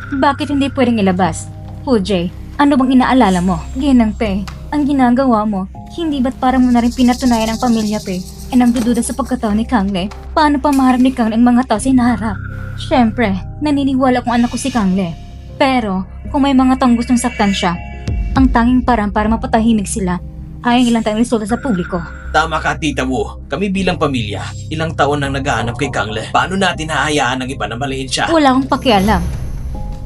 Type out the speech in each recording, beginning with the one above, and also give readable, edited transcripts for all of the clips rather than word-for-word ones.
Bakit hindi pwedeng ilabas? Pujay, ano bang inaalala mo? Ginang Pe, ang ginagawa mo, hindi ba't parang mo na rin pinatunayan ang pamilya Pe? E nang dududa sa pagkatao ni Kangle, paano pa maharap ni Kangle ang mga tao sa hinaharap? Siyempre, naniniwala kong anak ko si Kangle. Pero, kung may mga taong gustong saktan siya, ang tanging parang para mapatahimik sila ay ang ilang tayong resulta sa publiko. Tama ka, Tita Wu. Kami bilang pamilya, ilang taon nang naghahanap kay Kangle. Paano natin hahayaan ng iba na maliin siya? Wala akong pakialam.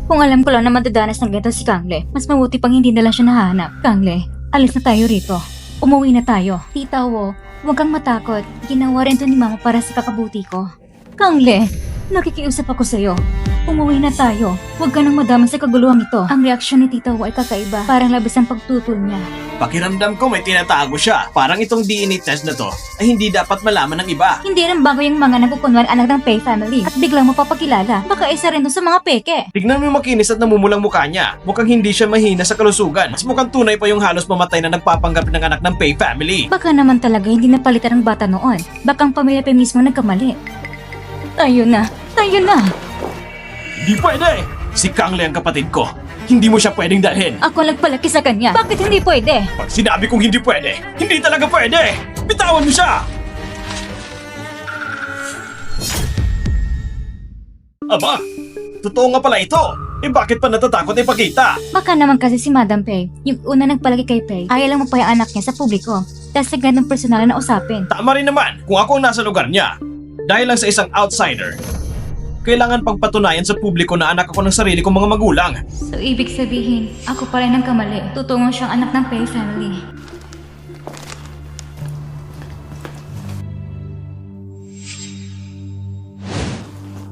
Kung alam ko lang na madadanas ng ganito si Kangle, mas mabuti pang hindi na lang siya nahanap. Kangle, alis na tayo rito. Umuwi na tayo. Tita Wo, huwag kang matakot. Ginawa rin to ni Mama para sa kakabuti ko. Kangle, nakikiusap ako sa'yo. Umuwi na tayo. Huwag ka nang madamay sa kaguluhang ito. Ang reaksyon ni Tita Wo ay kakaiba. Parang labis ang pagtutol niya. Pakiramdam ko may tinatago siya. Parang itong DNA test na to ay hindi dapat malaman ng iba. Hindi rin bago yung mga nagkukunwari anak ng Pei family at biglang mapapakilala. Baka isa rin to sa mga peke. Tignan mo yung makinis at namumulang mukha niya. Mukhang hindi siya mahina sa kalusugan. Mas mukhang tunay pa yung halos mamatay na nagpapanggap ng anak ng Pei family. Baka naman talaga hindi napalitan ng bata noon. Baka ang pamilya Pei mismo nagkamali. Tayo na! Tayo na! Hindi pwede! Si Kangle ang kapatid ko. Hindi mo siya pwedeng dalhin. Ako nagpalaki sa kanya. Bakit hindi pwede? Pag sinabi kong hindi pwede, hindi talaga pwede! Bitawan mo siya! Aba! Totoo nga pala ito! Eh bakit pa natatakot ipakita? Baka naman kasi si Madam Pei, yung una nagpalaki kay Pei, ayaw lang mapaya anak niya sa publiko. Dahil sa ganong personal na usapin. Tama rin naman kung ako ang nasa lugar niya. Dahil lang sa isang outsider, kailangan pang patunayan sa publiko na anak ako ng sarili kong mga magulang. So ibig sabihin, ako pa rin ang kamali. Tutungo siyang anak ng Pei family.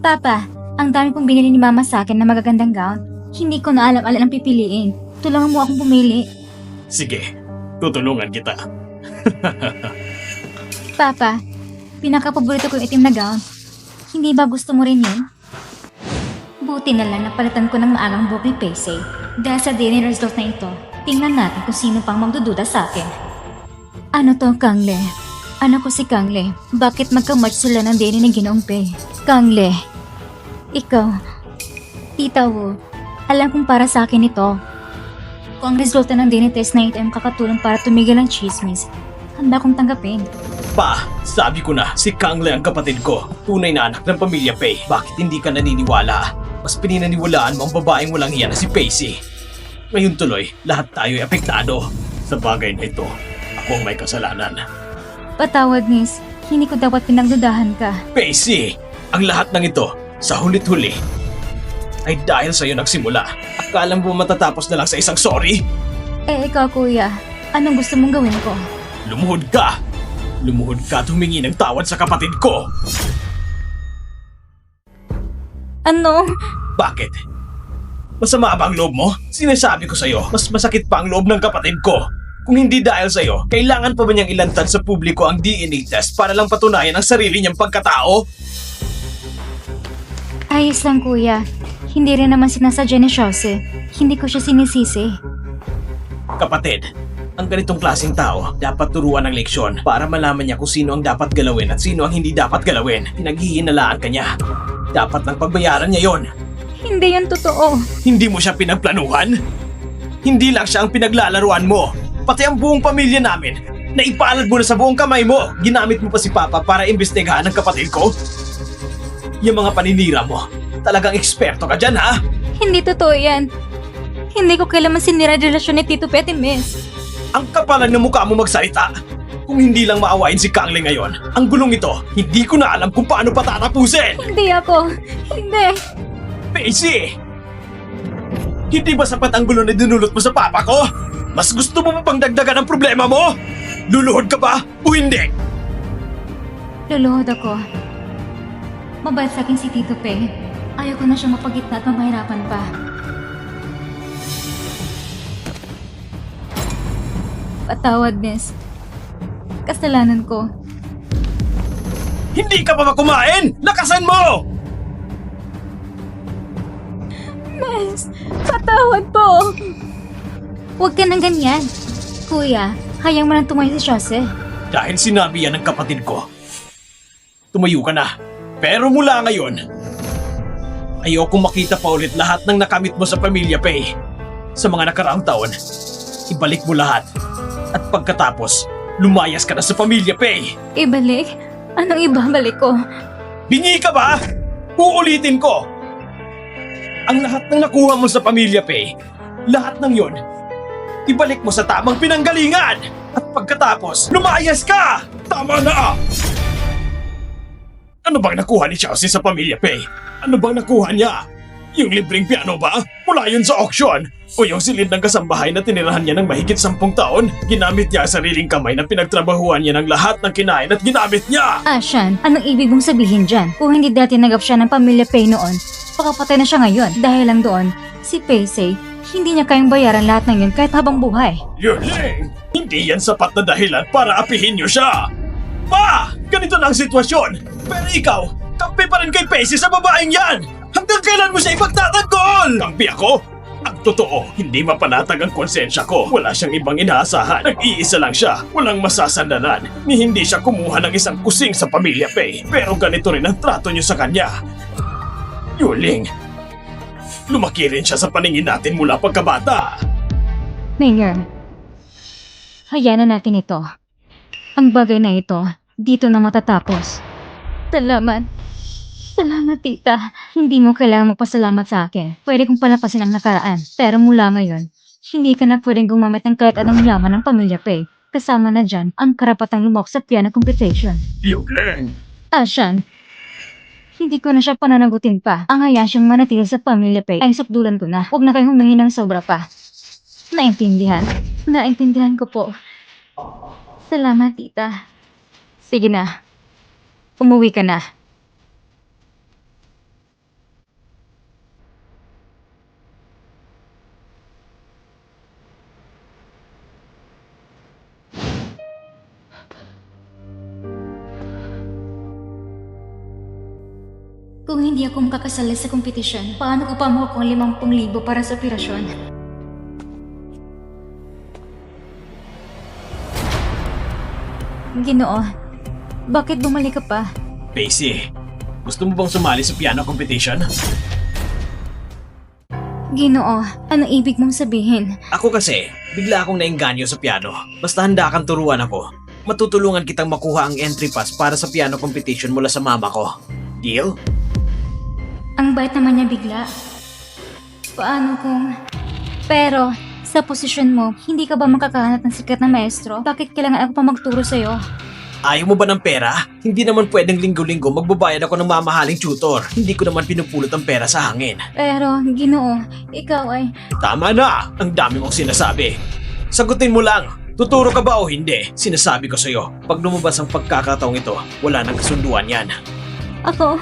Papa, ang dami pong binili ni Mama sa akin na magagandang gown. Hindi ko na alam ang pipiliin. Tulungan mo akong pumili. Sige, tutulungan kita. Papa, pinakapaborito ko yung itim na gown. Hindi ba gusto mo rin yun? Buti na lang napalitan ko ng maagang buhok ni Paisei. Dahil sa DNA result na ito, tingnan natin kung sino pang magdududa sa akin. Ano to, Kangle? Anak ko si Kangle. Bakit magka-match sila ng DNA ni Ginoong Pei? Kangle, ikaw, Tita Wu, alam kong para sa akin ito. Kung ang resulta ng DNA test na ito ay makakatulong para tumigil ang chismis, handa kong tanggapin. Pa, sabi ko na, si Kangle ang kapatid ko. Tunay na anak ng pamilya Pei. Bakit hindi ka naniniwala? Mas pinaniniwalaan mo ang babaeng walang hiya na si Paisei. Ngayon tuloy, lahat tayo ay apektado. Sa bagay na ito, ako ang may kasalanan. Patawad, Miss. Hindi ko dapat pinagdudahan ka. Paisei, ang lahat ng ito, sa hulit-huli, ay dahil sa'yo nagsimula. Akala mo matatapos na lang sa isang sorry? Eh, ikaw, Kuya. Anong gusto mong gawin ko? Lumuhod ka! Lumuhod ka at humingi ng tawad sa kapatid ko! Ano? Bakit? Masama ba ang loob mo? Sinasabi ko sa'yo, mas masakit pa ang loob ng kapatid ko. Kung hindi dahil sa'yo, kailangan pa ba niyang ilantad sa publiko ang DNA test para lang patunayan ang sarili niyang pagkatao? Ayos lang, Kuya. Hindi rin naman sinasadya ni Shose. Hindi ko siya sinisisi. Kapatid, ang ganitong klaseng tao dapat turuan ng leksyon para malaman niya kung sino ang dapat galawin at sino ang hindi dapat galawin. Pinaghihinalaan ka niya. Dapat lang pagbayaran niya yon. Hindi yun totoo. Hindi mo siya pinagplanuhan? Hindi lang siya ang pinaglalaruan mo. Pati ang buong pamilya namin, naipalad mo na sa buong kamay mo. Ginamit mo pa si Papa para imbestigahan ang kapatid ko? Yung mga paninira mo, talagang eksperto ka dyan, ha? Hindi totoo yan. Hindi ko kailanman sinira ang relasyon ni Tito Petty, Miss. Ang kapalan ng mukha mo magsalita. Kung hindi lang maawain si Kangle ngayon, ang gulong ito, hindi ko na alam kung paano patatapusin! Hindi ako. Hindi. Paisei! Hindi ba sapat ang gulo na dinulot mo sa papa ko? Mas gusto mo pa pang dagdagan ang problema mo? Luluhod ka ba o hindi? Luluhod ako. Mabait sa akin si Tito Pe. Ayaw ko na siyang mapagitna at mamahirapan pa. Patawad, Miss. Kasalanan ko. Hindi ka pa ba kumain? Lakasan mo! Miss, patawad po. Huwag ka nang ganyan. Kuya, hayang mo nang tumayo si Shose. Dahil sinabi yan ng kapatid ko. Tumayo ka na. Pero mula ngayon, Ayokong makita pa ulit lahat ng nakamit mo sa Pamilya Pay. Sa mga nakaraang taon, ibalik mo lahat. At pagkatapos, lumayas ka na sa Pamilya Pay. Ibalik? Anong ibabalik ko? Bingi ka ba? Uulitin ko! Ang lahat ng nakuha mo sa Pamilya Pay, lahat ng yon, ibalik mo sa tamang pinanggalingan! At pagkatapos, lumayas ka! Tama na! Ano bang nakuha ni Chelsea sa Pamilya Pay? Ano bang nakuha niya? Yung libreng piano ba? Mula yun sa auction? O yung silid ng kasambahay na tinirahan niya ng mahigit 10 taon? Ginamit niya ang sariling kamay na pinagtrabahuan niya ng lahat ng kinain at ginamit niya! Ashan, anong ibig mong sabihin dyan? Kung hindi dati tinagap siya ng Pamilya Pay noon, pakapatay na siya ngayon. Dahil lang doon, si Paisay, hindi niya kayang bayaran lahat ng yun kahit habang buhay. Yuling! Hindi yan sapat na dahilan para apihin niyo siya! Pa! Ganito na ang sitwasyon! Pero ikaw, kampi pa rin kay Paisay sa babaeng yan! Hanggang kailan mo siya ipagtatanggol? Kampi ako? Ang totoo, hindi mapanatag ang konsensya ko. Wala siyang ibang inaasahan. Nag-iisa lang siya. Walang masasandalan. Ni hindi siya kumuha ng isang kusing sa Pamilya Pay. Pero ganito rin ang trato niyo sa kanya. Yuling, lumaki rin siya sa paningin natin mula pagkabata. Mayor, hayaan na natin ito. Ang bagay na ito, dito na matatapos. Salamat. Salamat, tita. Hindi mo kailangan magpasalamat sa akin. Pwede kong palapasin ang nakaraan. Pero mula ngayon, hindi ka na pwedeng gumamit ng kahit anong yaman ng Pamilya Pay. Kasama na dyan ang karapatang lumok sa piano competition. Yuling! Ashan, hindi ko na siya pananagutin pa. Ang hayaan siyang manatili sa Pamilya Pay ay sukdulan ko na. Huwag na kayong humingi ng sobra pa. Naintindihan? Naintindihan ko po. Salamat, tita. Sige na. Umuwi ka na. Kung hindi ako makakasali sa kompetisyon, paano ko pa makukuha ang 50,000 para sa operasyon? Ginoo, bakit bumalik ka pa? Paisay, gusto mo bang sumali sa piano competition? Ginoo, anong ibig mong sabihin? Ako kasi, bigla akong naengganyo sa piano. Basta handa kang turuan ako. Matutulungan kitang makuha ang entry pass para sa piano competition mula sa mama ko. Deal? Ang bait naman niya bigla. Paano kung... Pero, sa posisyon mo, hindi ka ba makakahanap ng sikat na maestro? Bakit kailangan ako pa magturo sa'yo? Ayaw mo ba ng pera? Hindi naman pwedeng linggo-linggo magbabayad ako ng mamahaling tutor. Hindi ko naman pinupulot ang pera sa hangin. Pero, Ginoo, ikaw ay... Tama na! Ang dami mong sinasabi. Sagutin mo lang. Tuturo ka ba o hindi? Sinasabi ko sa'yo, pag lumabas ang pagkakataong ito, wala nang kasunduan yan. Ako?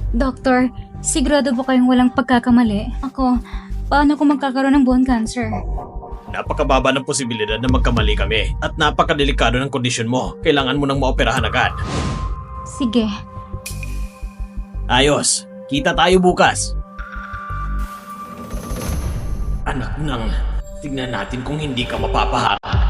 Doktor, sigurado ba kayong walang pagkakamali? Ako, paano kung magkakaroon ng bone cancer? Napakababa ng posibilidad na magkamali kami at napakadelikado ng kondisyon mo. Kailangan mo nang maoperahan agad. Sige. Ayos, kita tayo bukas. Anak nang, tignan natin kung hindi ka mapapaharap.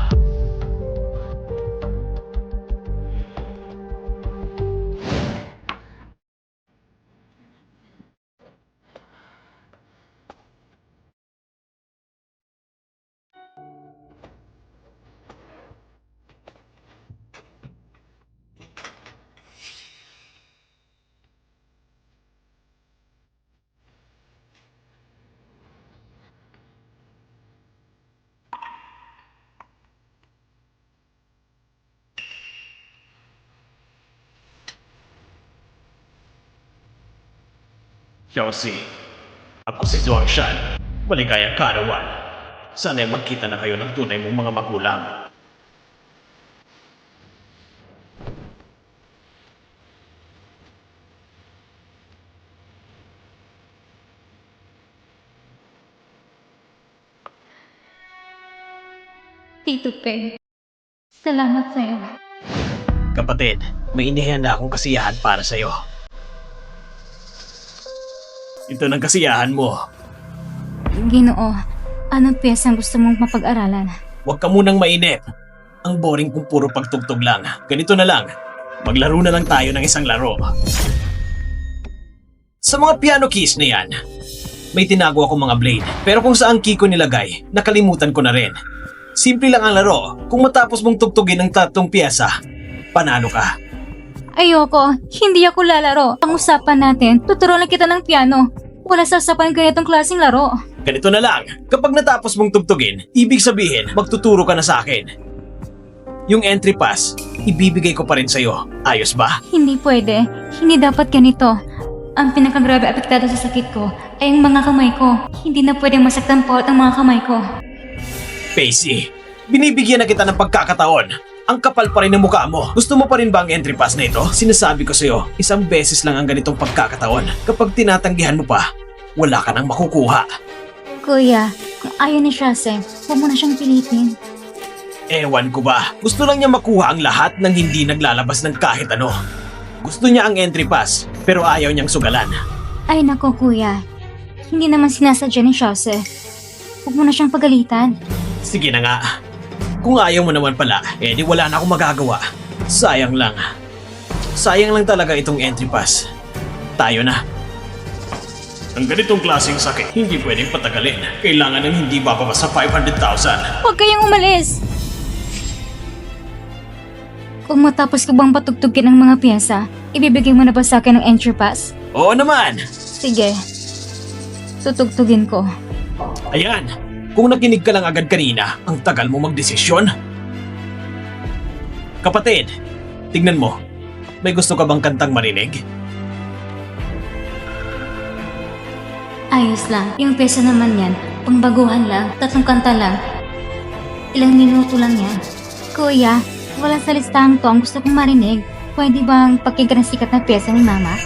Chelsea, ako si Zwangshan. Maligayang karawan. Sana'y magkita na kayo ng tunay mong mga magulang. Tito Pe, salamat sa'yo. Kapatid, may inihanda akong kasiyahan para sa'yo. Ito ng kasiyahan mo. Ginoo, anong piyesang gusto mong mapag-aralan? Huwag ka munang mainip. Ang boring kung puro pagtugtog lang. Ganito na lang. Maglaro na lang tayo ng isang laro. Sa mga piano keys na yan, may tinago ako mga blade. Pero kung saan key ko nilagay, nakalimutan ko na rin. Simple lang ang laro. Kung matapos mong tugtugin ang 3 piyesa, panalo ka. Ayoko, hindi ako lalaro. Ang usapan natin, tuturuan kita ng piano. Wala sa usapan ganitong klaseng laro. Ganito na lang, kapag natapos mong tugtugin, ibig sabihin, magtuturo ka na sa akin. Yung entry pass, ibibigay ko pa rin sa'yo. Ayos ba? Hindi pwede. Hindi dapat ganito. Ang pinakagrabe apektado sa sakit ko ay ang mga kamay ko. Hindi na pwedeng masaktan po ang mga kamay ko. Pacey, binibigyan na kita ng pagkakataon. Ang kapal pa rin ng mukha mo. Gusto mo pa rin ba ang entry pass na ito? Sinasabi ko sa'yo, isang beses lang ang ganitong pagkakataon. Kapag tinatanggihan mo pa, wala ka nang makukuha. Kuya, kung ayaw ni Shase, huwag mo na siyang pilitin. Ewan ko ba, gusto lang niya makuha ang lahat ng hindi naglalabas ng kahit ano. Gusto niya ang entry pass, pero ayaw niyang sugalan. Ay nako kuya, hindi naman sinasadya ni Shase. Huwag mo na siyang pagalitan. Sige na nga. Kung ayaw mo naman pala, di wala na akong magagawa. Sayang lang. Sayang lang talaga itong entry pass. Tayo na. Ang ganitong klaseng sakit, hindi pwedeng patagalin. Kailangan ng hindi bababa sa 500,000. Huwag kayong umalis! Kung matapos ko bang patugtugin ang mga piyesa, ibibigay mo na ba sa akin ang entry pass? Oo naman! Sige, tutugtugin ko. Ayan, kung nakinig ka lang agad kanina, ang tagal mo magdesisyon. Kapatid, tignan mo. May gusto ka bang kantang marinig? Ayos lang. Yung piyesa naman yan, pangbaguhan lang, 3 kanta lang. Ilang minuto lang yan. Kuya, wala sa listahan to ang gusto kong marinig. Pwede bang pakinggan ang sikat na piyesa ni Mama?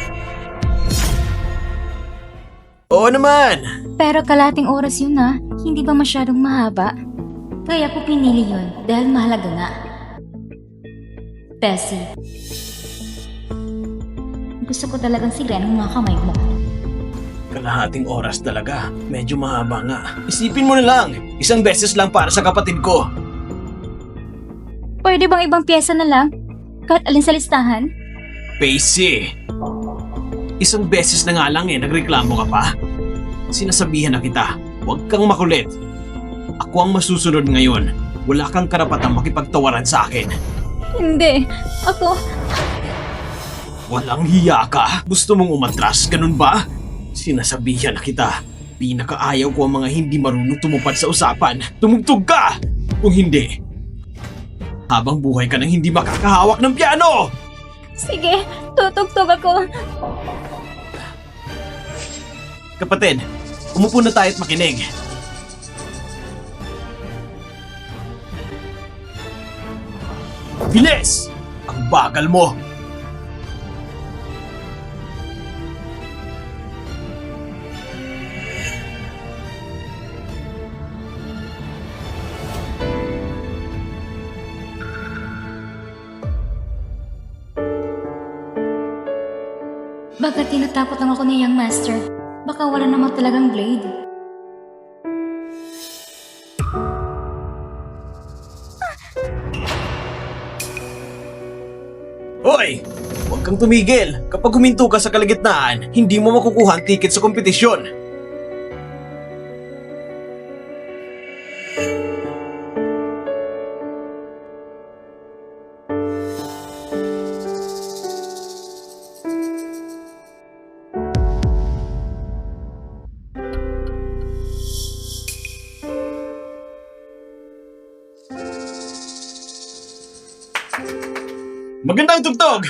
Oo naman! Pero kalating oras yun na, hindi ba masyadong mahaba? Kaya ko pinili yun dahil mahalaga nga. Bessie, gusto ko talagang sigayan ang mga kamay mo. Kalahating oras talaga. Medyo mahaba nga. Isipin mo na lang, isang beses lang para sa kapatid ko. Pwede bang ibang piyesa na lang? Kahit alin sa listahan? Pacey! Isang beses na nga lang nagreklamo ka pa. Sinasabihan na kita, huwag kang makulit. Ako ang masusunod ngayon. Wala kang karapatang makipagtawaran sa akin. Hindi. Ako... Walang hiya ka? Gusto mong umatras, ganun ba? Sinasabihan na kita. Pinakaayaw ko ang mga hindi marunong tumupad sa usapan. Tumugtog ka! Kung hindi, habang buhay ka nang hindi makakahawak ng piano! Sige, tutugtog ako. Kapatid, umupo na tayo at makinig. Bilis! Ang bagal mo! Baka tinatakot lang ako ni Young Master. Baka wala naman talagang blade. Hoy! Huwag kang tumigil. Kapag huminto ka sa kalagitnaan, hindi mo makukuha ang ticket sa kompetisyon. Magandang tugtog!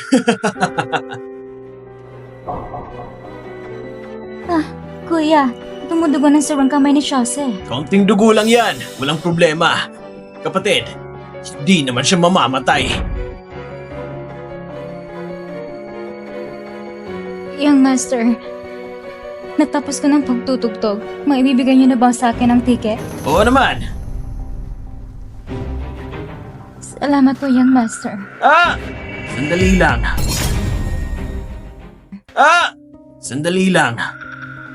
Kuya, tumudugo ng sarang kamay ni Shase. Kaunting dugo lang yan. Walang problema. Kapatid, hindi naman siya mamamatay. Young Master, natapos ko ng pagtutugtog. Maibibigay niyo na ba sa akin ang ticket? Oo naman. Salamat po, Young Master. Ah! Sandali lang. Ah! Sandali lang.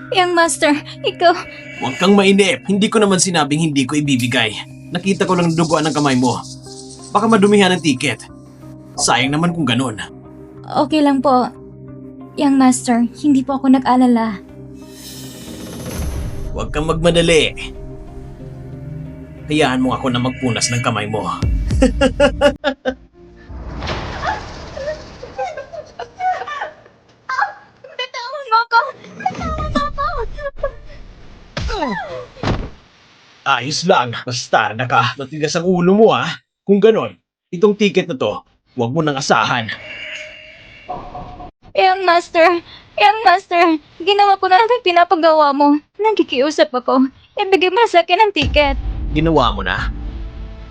Young Master, ikaw... Huwag kang mainip. Hindi ko naman sinabing hindi ko ibibigay. Nakita ko lang duguan ng kamay mo. Baka madumihan ang ticket. Sayang naman kung ganun. Okay lang po. Young Master, hindi po ako nag-alala. Huwag kang magmadali. Hayaan mo ako na magpunas ng kamay mo. Bitawan mo ako! Bitawan mo ako! Ayos lang. Basta matigas ang ulo mo ha. Kung ganon, itong ticket na to, huwag mo nang asahan. Young Master, ginawa ko na lang ang pinapagawa mo. Nagkikiusap ako. Ibigay mo sa akin ang ticket. Ginawa mo na?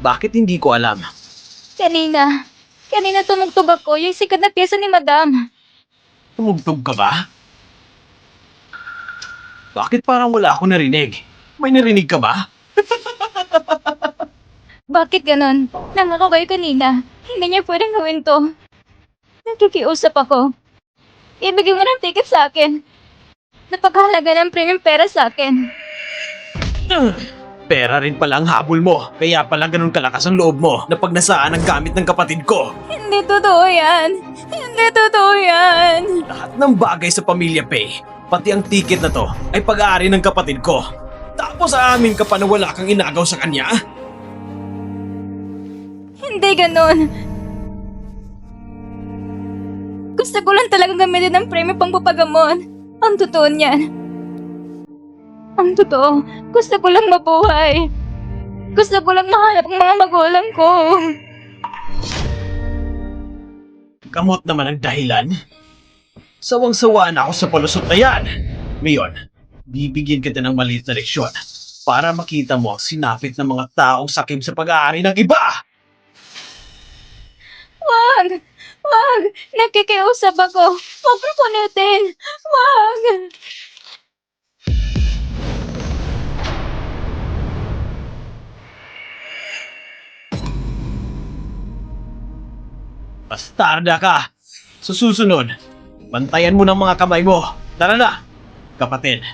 Bakit hindi ko alam? Kanina tumugtog ako yung sikat na pyesa ni Madam. Tumugtog ka ba? Bakit parang wala ako narinig? May narinig ka ba? Bakit ganon? Nangako kayo kanina. Hindi niya pwedeng gawin to. Nagkikiusap ako. Ibigay mo ng ticket sa akin. Napakahalaga ng premium pera sa akin. Pera rin pala ang habol mo. Kaya pala ganun kalakas ang loob mo na pag nasaan ang gamit ng kapatid ko. Hindi totoo yan. Hindi totoo yan. Lahat ng bagay sa Pamilya Pay, pati ang ticket na to, ay pag-aari ng kapatid ko. Tapos aamin ka pa na wala kang inagaw sa kanya? Hindi ganon. Gusto ko lang talagang gamitin ng premium pang papagamot. Ang totoo niyan. Ang totoo, gusto ko lang mabuhay. Gusto ko lang mahanap ang mga magulang ko. Kamot naman ang dahilan. Sawang-sawa na ako sa palusot na yan. Ngayon, bibigyan kita ng maliit na leksyon para makita mo ang sinapit ng mga taong sakim sa pag-aari ng iba. Wag! Wag! Nakikiusap ako. Huwag mo punitin. Wag! Bastarda ka! Sa susunod, bantayan mo ng mga kamay mo. Tara na, kapatid.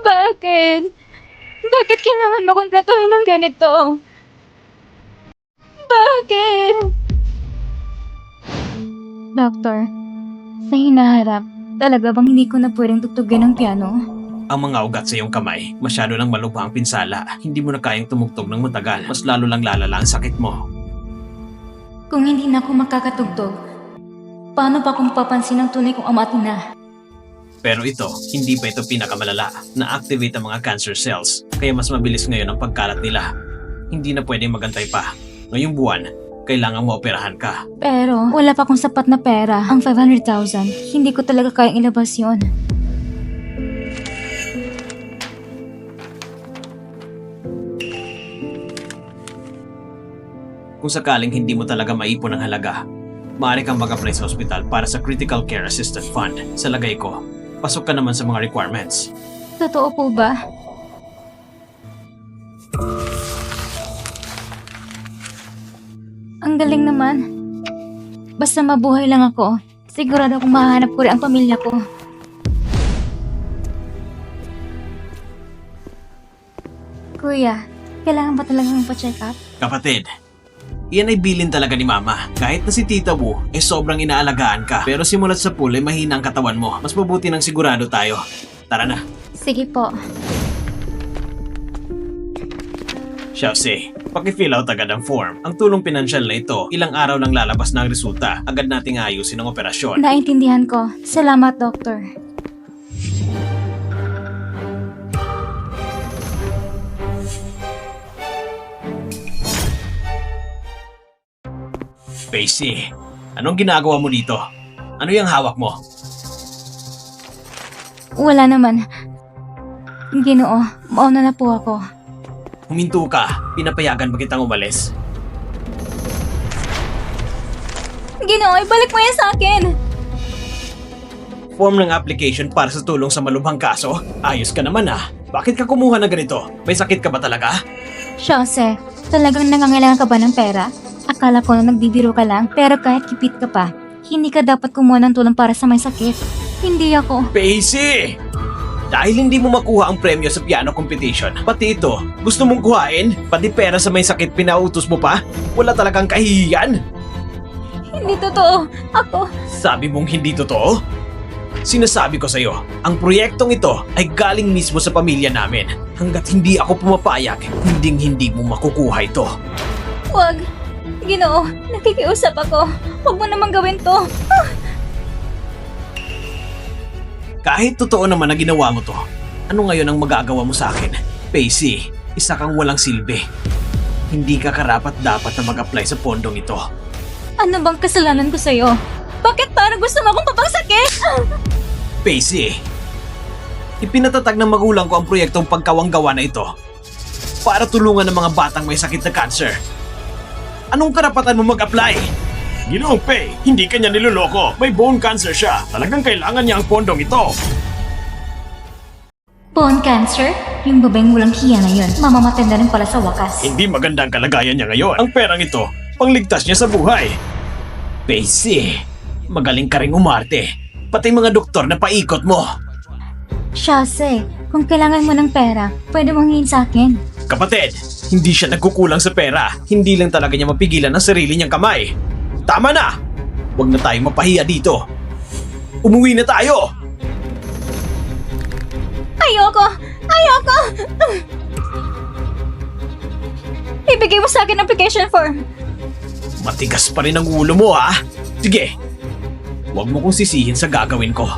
Bakit? Bakit kailangan mo kong tratuhin ng ganito? Bakit? Doctor, sa hinaharap, talaga bang hindi ko na pwedeng tugtugin ng piano? Ang mga ugat sa iyong kamay, masyado nang malubha ang pinsala. Hindi mo na kayang tumugtog ng matagal. Mas lalo lang lalala ang sakit mo. Kung hindi na ako makakatugtog, paano pa kung papansin ng tunay kong ama at ina? Pero ito, hindi pa ito pinakamalala. Na-activate ang mga cancer cells, kaya mas mabilis ngayon ang pagkalat nila. Hindi na pwedeng magantay pa. Ngayong buwan, kailangan mo operahan ka. Pero wala pa akong sapat na pera. Ang 500,000, hindi ko talaga kayang ilabas yon. Kung sakaling hindi mo talaga maipon ang halaga, maaari kang mag-apply sa hospital para sa Critical Care Assistance Fund. Sa lagay ko, pasok ka naman sa mga requirements. Totoo po ba? Ang galing naman. Basta mabuhay lang ako, sigurado akong mahanap ko rin ang pamilya ko. Kuya, kailangan ba talagang pa-check up? Kapatid, iyan ay bilin talaga ni Mama. Kahit na si Tita Wu ay sobrang inaalagaan ka. Pero simulat sa pool ay mahina ang katawan mo. Mas mabuti nang sigurado tayo. Tara na. Sige po. Xiaoxi, paki-fill out agad ang form. Ang tulong pinansyal na ito, ilang araw lang lalabas na ang resulta. Agad nating ayusin ang operasyon. Naintindihan ko. Salamat, Doctor. Pacey, anong ginagawa mo dito? Ano yung hawak mo? Wala naman. Ginoo, mauna na po ako. Huminto ka. Pinapayagan ba kitang umalis? Ginoo, ibalik mo yan sa akin! Form ng application para sa tulong sa malubhang kaso? Ayos ka naman ah. Bakit ka kumuha ng ganito? May sakit ka ba talaga? Jose, talagang nangangailangan ka ba ng pera? Akala ko na nagbibiro ka lang, pero kahit kipit ka pa, hindi ka dapat kumuha ng tulong para sa may sakit. Hindi ako. Pacey! Dahil hindi mo makuha ang premyo sa piano competition, pati ito, gusto mong kuhain? Pati pera sa may sakit pinautos mo pa? Wala talagang kahihiyan? Hindi totoo. Ako, Sabi mong hindi totoo? Sinasabi ko sa'yo, ang proyektong ito ay galing mismo sa pamilya namin. Hanggat hindi ako pumapayag, hindi mo makukuha ito. wag. Ginoo, nakikiusap ako. Huwag mo namang gawin to. Kahit totoo naman na ginawa mo to, ano ngayon ang magagawa mo sa akin? Pacey, isa kang walang silbi. Hindi ka karapat-dapat na mag-apply sa pondong ito. Ano bang kasalanan ko sa'yo? Bakit parang gusto mo akong papagsakin? Pacey, ipinatatag ng magulang ko ang proyektong pagkawanggawa na ito para tulungan ng mga batang may sakit na cancer. Anong karapatan mo mag-apply? Ginoong Pay, hindi kanya niloloko. May bone cancer siya. Talagang kailangan niya ang pondong ito. Bone cancer? Yung babaeng walang hiya na yun. Mamamatay na rin pala sa wakas. Hindi maganda ang kalagayan niya ngayon. Ang perang ito, pangligtas niya sa buhay. Pacey, magaling ka ring umarte. Pati mga doktor na paikot mo. Shase, kung kailangan mo ng pera, pwede mong hingin sa akin. Kapatid, hindi siya nagkukulang sa pera. Hindi lang talaga niya mapigilan ang sarili niyang kamay. Tama na! Huwag na tayong mapahiya dito. Umuwi na tayo! Ayoko! Ayoko! Ibigay mo sa akin ang application form. Matigas pa rin ang ulo mo, ha? Sige, huwag mo kong sisihin sa gagawin ko.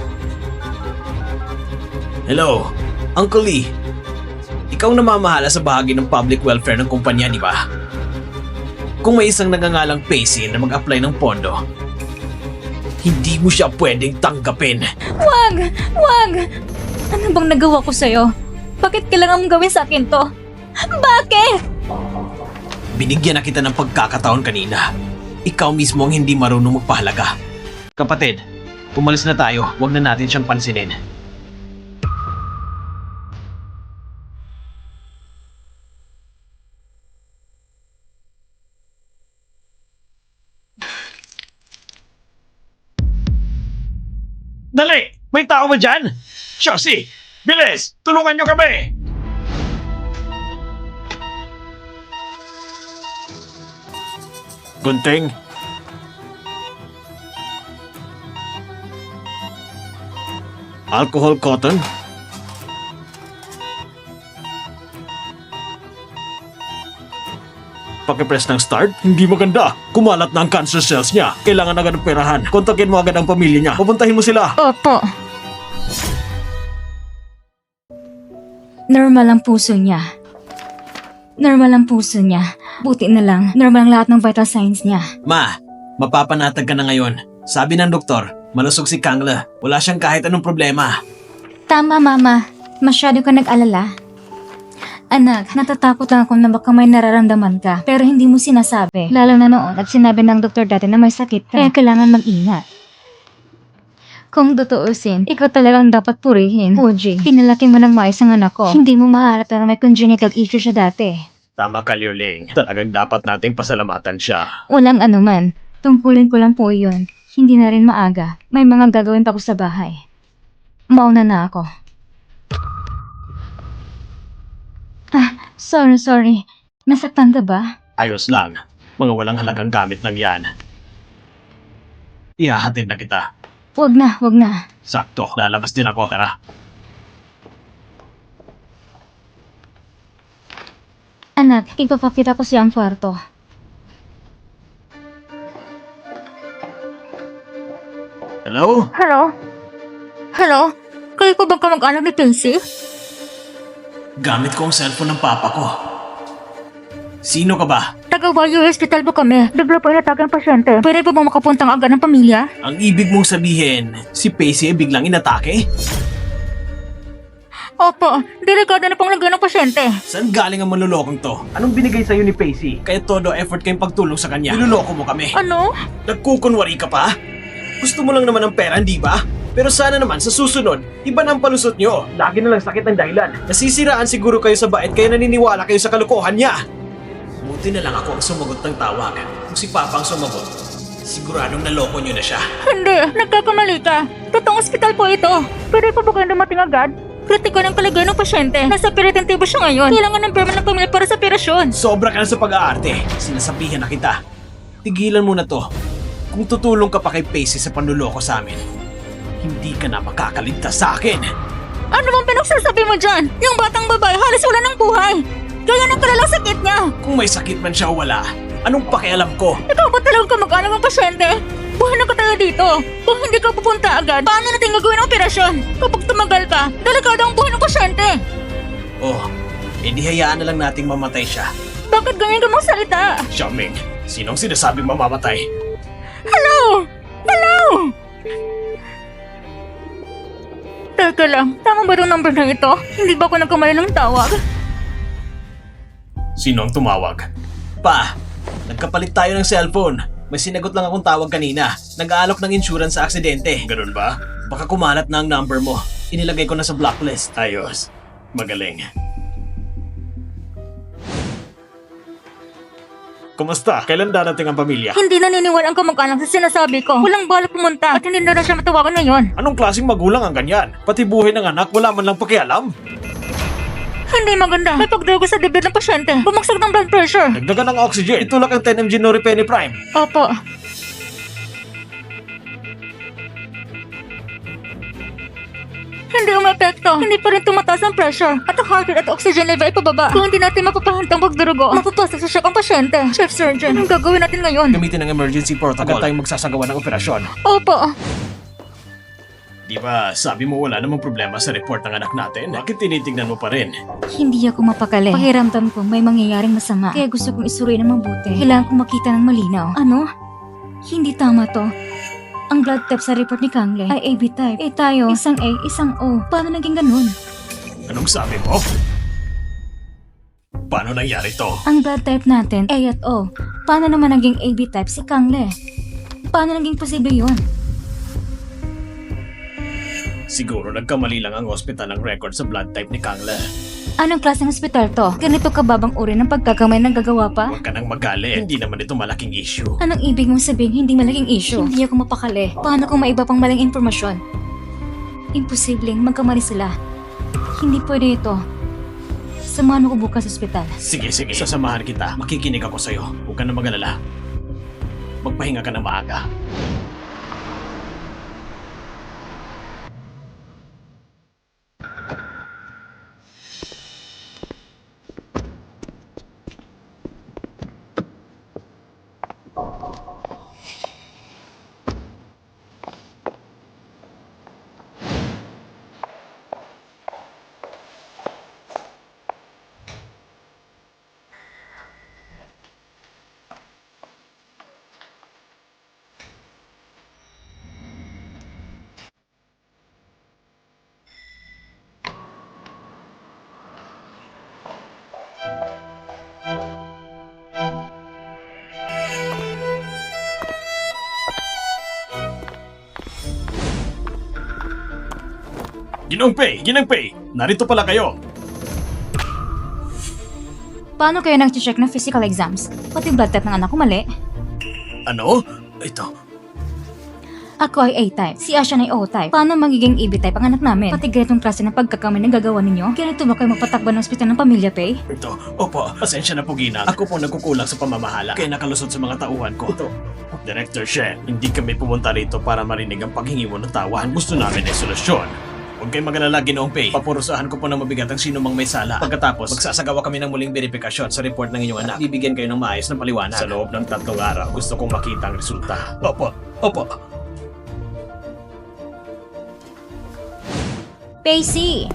Hello, Uncle Lee. Ikaw namamahala sa bahagi ng public welfare ng kumpanya, di ba? Kung may isang nagangalang Pacey na mag-apply ng pondo, hindi mo siya pwedeng tanggapin. Wag! Wag! Ano bang nagawa ko sa'yo? Bakit kailangan mong gawin sa akin to? Bakit? Binigyan na kita ng pagkakataon kanina. Ikaw mismo ang hindi marunong magpahalaga. Kapatid, umalis na tayo. Huwag na natin siyang pansinin. Dali! May tao ba dyan? Shossi! Bilis! Tulungan niyo kami! Gunting? Alcohol cotton? Pakipress ng start? Hindi maganda. Kumalat na ang cancer cells niya. Kailangan agad ng perahan. Kontakin mo agad ang pamilya niya. Pupuntahin mo sila. Opo. Normal ang puso niya. Normal ang puso niya. Buti na lang, normal ang lahat ng vital signs niya. Ma, mapapanatag ka na ngayon. Sabi ng doktor, malusog si Kangla. Wala siyang kahit anong problema. Tama, Mama. Masyado ka nag-alala. Anak, natatakot lang ako na baka may nararamdaman ka, pero hindi mo sinasabi. Lalo na noon at sinabi ng doktor dati na may sakit ka, kaya kailangan mag-ingat. Kung tutuusin, ikaw talagang dapat purihin. OJ, pinalaki mo ng maayos ang anak ko. Hindi mo mahalata na may congenital issue siya dati. Tama ka, Liuling. Talagang dapat nating pasalamatan siya. Walang anuman. Tungkulin ko lang po yun. Hindi na rin maaga. May mga gagawin pa ko sa bahay. Mauna na ako. Sorry. Nasaktan ka ba? Ayos lang. Mga walang halagang gamit lang yan. Ihahatid na kita. Wag na. Sakto, lalabas din ako. Tara. Anak, ipapakita ko siyang kwarto. Hello? Hello? Kayo ko bang kamag-anak ni Casey? Gamit ko ang cellphone ng papa ko. Sino ka ba? Taga-Wayo Hospital po kami. Bigla po inatake ang pasyente. Pwede po bang makapuntang agad ng pamilya? Ang ibig mong sabihin, si Pacey ay biglang inatake? Opo, delikado na pong lagyan ng pasyente. Saan galing ang manlulokong to? Anong binigay sa'yo ni Pacey? Kaya todo effort kayong pagtulong sa kanya. Niloloko mo kami. Ano? Nagkukunwari ka pa? Gusto mo lang naman ng pera, di ba? Pero sana naman sa susunod, iba na ang palusot nyo. Lagi na lang sakit ang dahilan. Nasisiraan siguro kayo sa bait kaya naniniwala kayo sa kalokohan niya. Buti na lang ako ang sumagot ng tawag. Kung si Papa ang sumagot, siguradong naloko nyo na siya. Hindi, nagkakamali ka. Totoong ospital po ito. Pwede po ba kayo dumating agad? Kritikal ang kalagayan ng pasyente. Nasa preventative siya ngayon. Kailangan ng permanent pamilya para sa operasyon. Sobra ka na sa pag-aarte. Sinasabihan na kita. Tigilan mo na to. Kung tutulong ka pa kay Pacey sa panluloko sa amin, hindi ka na makakaligtas sa akin. Ano bang pinagsasabi mo dyan? Yung batang babae halos wala ng buhay. Kaya ng kalalang sakit niya. Kung may sakit man siya o wala, anong pakialam ko? Ikaw ba talagang kamag-anak ng pasyente? Buhay na ka tayo dito. Kung hindi ka pupunta agad, paano natin gagawin ang operasyon? Kapag tumagal ka, delikado ang buhay ng pasyente. Oh, edi hayaan na lang nating mamatay siya. Bakit ganyan ka magsalita? Xiaoming, sinong sinasabing mamamatay? Hello! Hello! Teka lang, tama ba yung number na ito? Hindi ba ako nagkamali ng tawag? Sino ang tumawag? Pa, nagkapalit tayo ng cellphone. May sinagot lang akong tawag kanina. Nag-aalok ng insurance sa aksidente. Ganun ba? Baka kumalat na ang number mo. Inilagay ko na sa blacklist. Ayos. Magaling. Kumusta? Kailan darating ang pamilya? Hindi naniniwala ang kamag-anak sa sinasabi ko. Walang balak pumunta at hindi na siya matawagan ngayon. Anong klaseng magulang ang ganyan? Pati buhay ng anak wala man lang pakialam. Hindi maganda. May pagdugo sa dibdib ng pasyente. Bumagsak ng blood pressure. Dagdagan ng oxygen. Itulak ang 10 mg Noripene Prime. Opo. Hindi umepekto. Hindi pa rin tumataas ang pressure. At ang heart rate at oxygen level ay pababa. Kung hindi natin mapapahantang pagdurugo, mapapasok sa shock ang pasyente. Chief Surgeon, anong gagawin natin ngayon? Gamitin ang emergency protocol. Agad tayong magsasagawa ng operasyon. Opo. Di ba, sabi mo wala namang problema sa report ng anak natin? Bakit tinitignan mo pa rin? Hindi ako mapakali. Pakiramdam ko may mangyayaring masama. Kaya gusto kong isuri ng mabuti. Kailangan kong makita ng malinaw. Ano? Hindi tama to. Ang blood type sa report ni Kangle ay AB type. Eh tayo, isang A, isang O. Paano naging ganun? Anong sabi mo? Paano nangyari to? Ang blood type natin, A at O. Paano naman naging AB type si Kangle? Paano naging posible yun? Siguro nagkamali lang ang hospital ng record sa blood type ni Kangle. Anong klaseng hospital to? Ganito kababang uri ng pagkakamay ng gagawa pa? Huwag ka nang magalit. Hindi naman ito malaking issue. Anong ibig mong sabihin hindi malaking issue? Hindi ako mapakali. Paano kung may iba pang maling impormasyon? Imposibleng magkamali sila. Hindi pwede ito. Samahan mo ko bukas sa ospital. Sige, sasamahan kita. Makikinig ako sa'yo. Huwag ka na mag-alala. Magpahinga ka na maaga. Ginangpei! Narito pala kayo! Paano kayo nag-check ng physical exams? Pati blood type ng anak ko mali. Ano? Ito. Ako ay A-type. Si Asha ay O-type. Paano magiging AB-type ang anak namin? Pati ganitong klase ng pagkakamay na gagawa ninyo? Ganito ba kayo magpatakbo ng ospital ng pamilya, Pei? Ito. Opo, pasensya na po Ginang. Ako po nagkukulang sa pamamahala. Kaya nakalusot sa mga tauhan ko. Ito. Director Shen, hindi kami pumunta rito para marinig ang paghingi mo ng tawan. Gusto namin ay solusyon. Huwag kayong mag-alala, Ginoong Pei. Papurusahan ko po ng mabigat ang sino mang may sala. Pagkatapos, magsasagawa kami ng muling verifikasyon sa report ng inyong anak. Bibigyan kayo ng maayos na paliwanag. Sa loob ng 3 araw, gusto kong makita ang resulta. Opo. Pacey!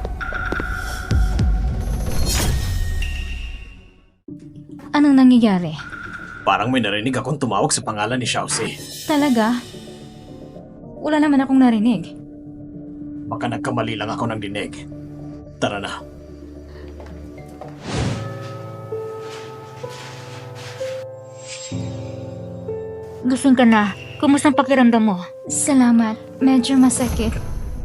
Anong nangyayari? Parang may narinig akong tumawag sa pangalan ni Xiaoxi. Talaga? Wala naman akong narinig. Baka nagkamali lang ako ng dinig. Tara na. Gising ka na. Kumusta ang pakiramdam mo? Salamat. Medyo masakit.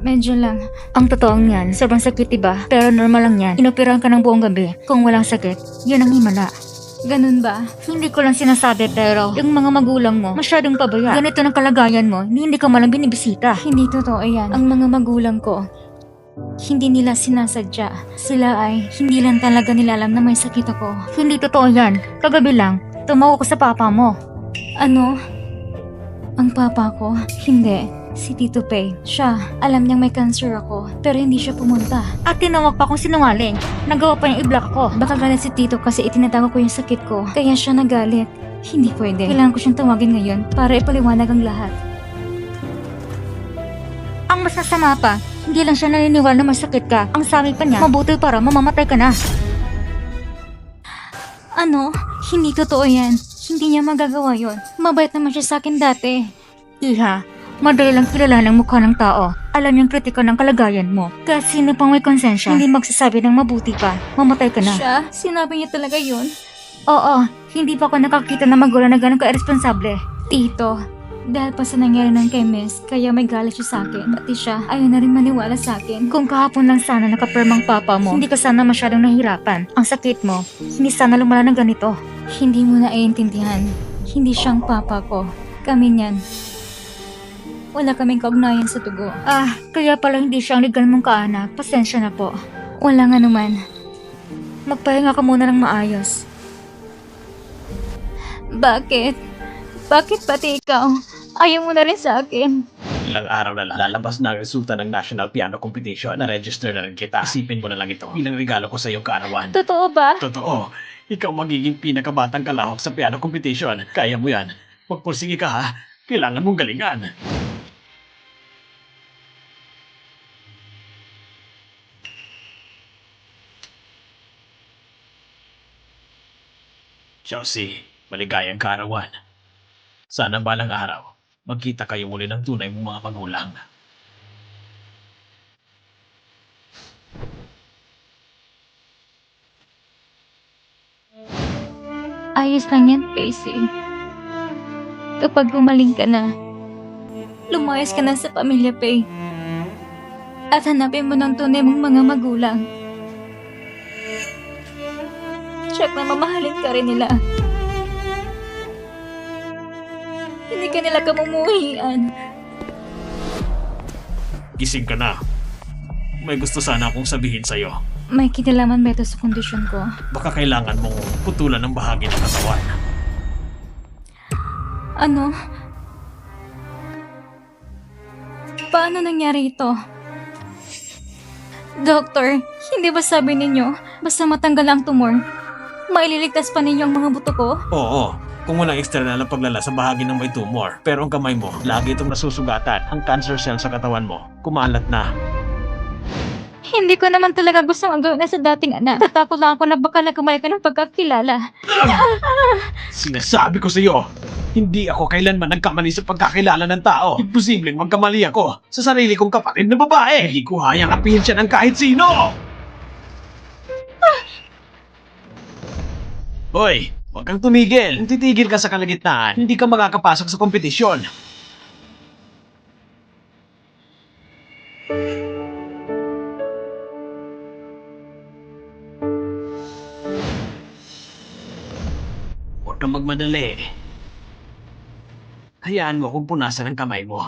Medyo lang. Ang totoo niyan, sobrang sakit diba? Pero normal lang yan. Inoperahan ka ng buong gabi. Kung walang sakit, yun ang himala. Ganun ba? Hindi ko lang sinasabi pero yung mga magulang mo masyadong pabaya. Ganito ng kalagayan mo, hindi ka malang binibisita. Hindi totoo yan. Ang mga magulang ko, Hindi nila sinasadya. Sila ay hindi lang talaga nila alam na may sakit ako. Hindi totoo yan. Kagabi lang, tumawag ko sa papa mo. Ano? Ang papa ko? Hindi. Si Tito Pei. Siya, alam niyang may cancer ako, pero hindi siya pumunta. At tinawag pa akong sinungaling. Nagawa pa niyang i-block ko. Baka galit si Tito kasi itinatago ko yung sakit ko. Kaya siya nagalit. Hindi pwede. Kailangan ko siyang tawagin ngayon para ipaliwanag ang lahat. Ang mas nasama pa, hindi lang siya naniniwala na masakit ka. Ang sabi pa niya, mabuti para mamamatay ka na. Ano? Hindi totoo yan. Hindi niya magagawa yon. Mabait naman siya sa akin dati. Iha, madali lang kilala ng mukha ng tao. Alam niyang kritika ng kalagayan mo. Kasi sino pang may konsensya, hindi magsasabi ng mabuti ka. Mamatay ka na. Siya? Sinabi niya talaga yun? Oo, hindi pa ako nakakita na magulang na ganun ka-irresponsable. Tito, dahil pa sa nangyari ng kay Miss, kaya may galit siya sa akin. Pati siya, ayaw na rin maniwala sa akin. Kung kahapon lang sana nakapirmang papa mo, hindi ka sana masyadong nahirapan. Ang sakit mo, hindi sana lumala ng ganito. Hindi mo naiintindihan. Hindi siyang papa ko. Kami niyan. Wala kaming kaugnayan sa dugo. Kaya pala hindi siya ang legal mong kaanak. Pasensya na po. Wala nga naman. Magpahinga ka muna ng maayos. Bakit? Bakit pati ikaw? Ayaw mo na rin sa akin. Ilang araw na lang, lalabas na ang resulta ng National Piano Competition. Na-register na rin kita. Isipin mo na lang ito. Bilang regalo ko sa iyong kaarawan. Totoo ba? Totoo. Ikaw magiging pinakabatang kalahok sa piano competition. Kaya mo yan. Magpursige ka ha. Kailangan mong galingan. Chelsea, maligayang kaarawan. Sana balang araw, magkita kayo muli ng tunay mong mga magulang. Ayos lang yan, Casey. Kapag gumaling ka na, lumayas ka na sa pamilya, Pay. At hanapin mo ng tunay mong mga magulang. Check na mamahalin ka rin nila. Hindi ka nila kamumuhian. Gising ka na. May gusto sana akong sabihin sa'yo. May kinalaman ba ito sa kondisyon ko? Baka kailangan mong putulan ng bahagi ng katawan. Ano? Paano nangyari ito? Doktor, hindi ba sabi ninyo, basta matanggal ang tumor, maililigtas pa ninyo ang mga buto ko? Oo, kung walang external na paglala sa bahagi ng may tumor. Pero ang kamay mo, lagi itong nasusugatan. Ang cancer cell sa katawan mo, kumalat na. Hindi ko naman talaga gustong ang gawin na sa dating anak. Tatakot lang ako na baka nagkamali ka ng pagkakilala. Sinasabi ko sa iyo, hindi ako kailanman nagkamali sa pagkakilala ng tao. Imposibleng magkamali ako sa sarili kong kapatid na babae. Hindi ko hayang apihin siya ng kahit sino. Hoy, huwag kang tumigil. Kung titigil ka sa kalagitnaan, hindi ka makakapasok sa kompetisyon. Huwag kang magmadali. Hayaan mo akong punasan ang kamay mo.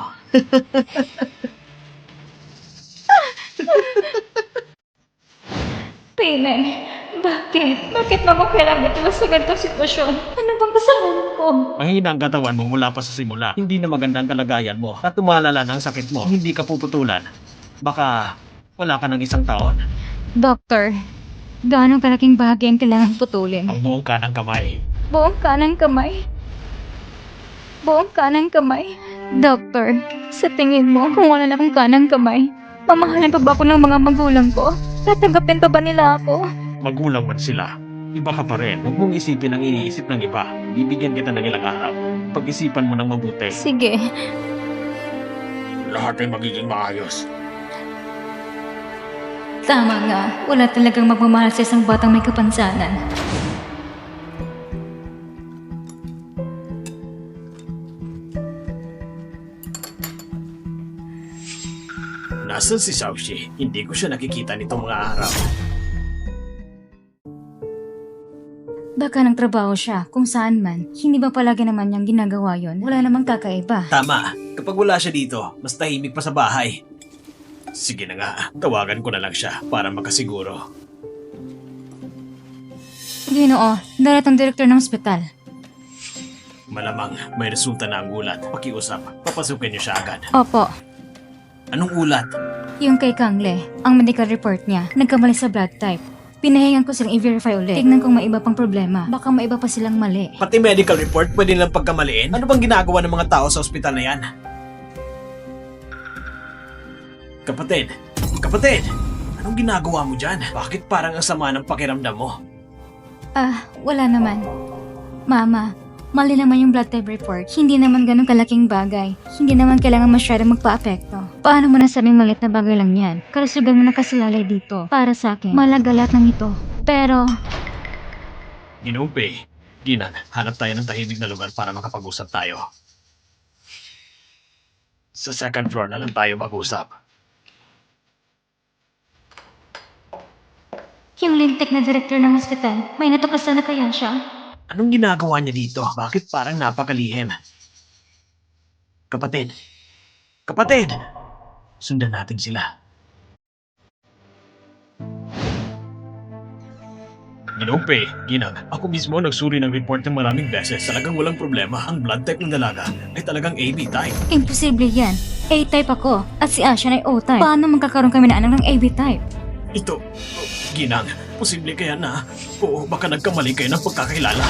Payman, bakit? Bakit mo ako kailangan ito sa ganitong sitwasyon? Ano bang kasalanan ko? Mahina ang katawan mo mula pa sa simula. Hindi na maganda ang kalagayan mo. At tumalala na ang sakit mo. Hindi ka puputulan. Baka wala ka ng 1 taon. Doktor, gaano kalaking bahagi ang kailangan putulin? Ang buong kanang kamay. Buong kanang kamay? Buong kanang kamay? Doktor, sa tingin mo, kung wala na akong kanang kamay, mamahalan pa ba ako ng mga magulang ko? Tatanggapin pa ba nila ako? Magulang man sila. Iba ka pa rin. Huwag mong isipin ang iniisip ng iba. Bibigyan kita ng ilang araw. Pag-isipan mo ng mabuti. Sige. Lahat ay magiging maayos. Tama nga, wala talagang magmamahal sa isang batang may kapansanan. Nasaan si Xiaoxi? Hindi ko siya nakikita nitong mga araw. Baka ng trabaho siya, kung saan man. Hindi ba palagi naman niyang ginagawa yon? Wala namang kakaiba. Tama. Kapag wala siya dito, mas tahimik pa sa bahay. Sige na nga, tawagan ko na lang siya para makasiguro. Ginoo, darat ang direktor ng ospital. Malamang may resulta na ang ulat. Pakiusap, papasukin niyo siya agad. Opo, Anong ulat? yung kay Kangle, ang medical report niya, nagkamali sa blood type. Pinahingan ko silang i-verify ulit. Tignan kung may iba pang problema. Baka may iba pa silang mali. Pati medical report pwede nilang pagkamaliin? Ano bang ginagawa ng mga tao sa ospital na yan? Kapatid! Anong ginagawa mo dyan? Bakit parang ang sama ng pakiramdam mo? Wala naman. Mama, mali naman yung blood type report. Hindi naman ganun kalaking bagay. Hindi naman kailangan masyadong magpa-apekto. Paano mo nasabing malit na bagay lang yan? Kalusugan mo nakasalalay dito. Para sa akin, malaga lahat ng ito. Pero, Ginumpi. Ginan, hanap tayo ng tahimik na lugar para makapag-usap tayo. Sa second floor na lang tayo mag-usap. yung lintik na direktor ng ospital, may natuklasan na kaya siya? Anong ginagawa niya dito? Bakit parang napakalihim? Kapatid! Sundan natin sila. Ginumpi, Ginang, ako mismo nagsuri ng report ng maraming beses. Talagang walang problema. Ang blood type ng dalaga ay talagang AB type. Imposible yan. A-type ako, at si Asha ay O-type. Paano magkakaroon kami na anak ng AB type? Ginang, posible kaya na? Oo, baka nagkamali kayo ng pagkakilala.